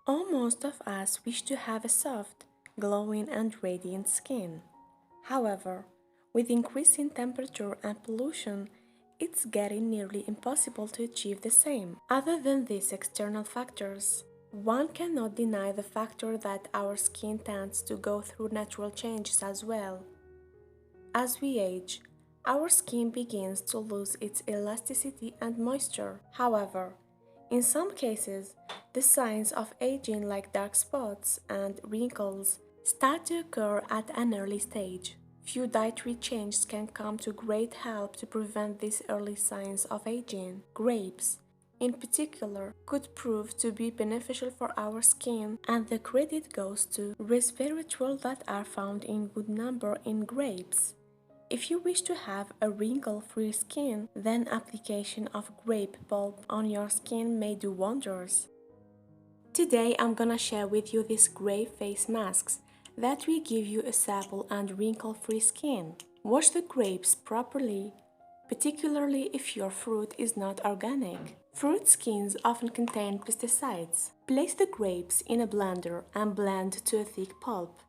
Almost of us wish to have a soft, glowing and radiant skin. However, with increasing temperature and pollution, it's getting nearly impossible to achieve the same. Other than these external factors, one cannot deny the factor that our skin tends to go through natural changes as well. As we age, our skin begins to lose its elasticity and moisture. However, in some cases, the signs of aging like dark spots and wrinkles start to occur at an early stage. Few dietary changes can come to great help to prevent these early signs of aging. Grapes, in particular, could prove to be beneficial for our skin, and the credit goes to resveratrol that are found in good number in grapes. If you wish to have a wrinkle-free skin, then application of grape pulp on your skin may do wonders. Today I'm gonna share with you these grape face masks that will give you a supple and wrinkle-free skin. Wash the grapes properly, particularly if your fruit is not organic. Fruit skins often contain pesticides. Place the grapes in a blender and blend to a thick pulp.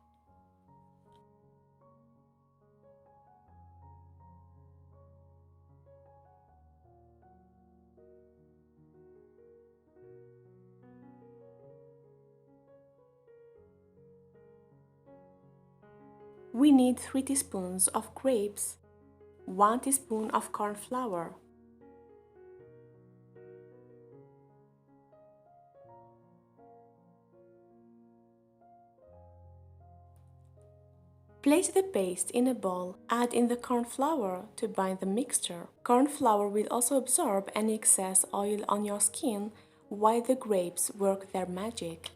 We need 3 teaspoons of grapes, 1 teaspoon of corn flour, place the paste in a bowl, add in the corn flour to bind the mixture. Corn flour will also absorb any excess oil on your skin while the grapes work their magic.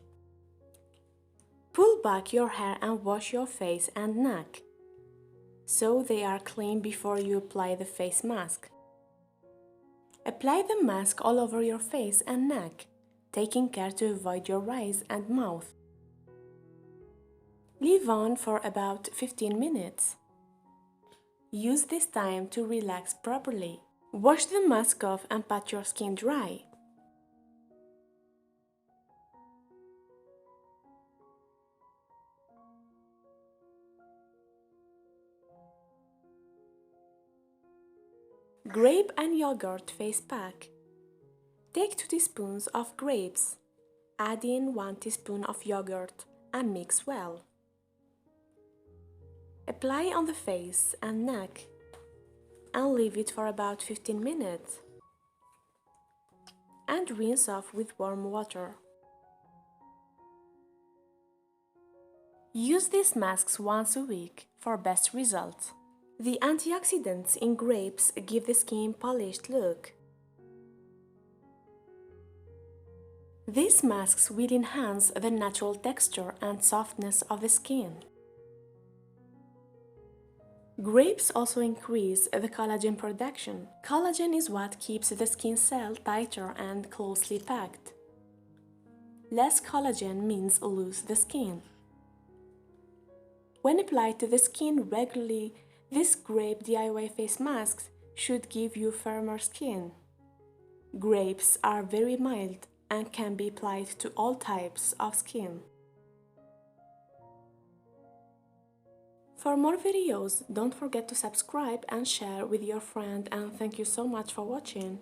Pull back your hair and wash your face and neck, so they are clean before you apply the face mask. Apply the mask all over your face and neck, taking care to avoid your eyes and mouth. Leave on for about 15 minutes. Use this time to relax properly. Wash the mask off and pat your skin dry. Grape and yogurt face pack. Take 2 teaspoons of grapes. Add in 1 teaspoon of yogurt and mix well. Apply on the face and neck and leave it for about 15 minutes. And rinse off with warm water. Use these masks once a week for best results. The antioxidants in grapes give the skin a polished look. These masks will enhance the natural texture and softness of the skin. Grapes also increase the collagen production. Collagen is what keeps the skin cell tighter and closely packed. Less collagen means loose the skin. When applied to the skin regularly, these grape DIY face masks should give you firmer skin. Grapes are very mild and can be applied to all types of skin. For more videos, don't forget to subscribe and share with your friend, and thank you so much for watching.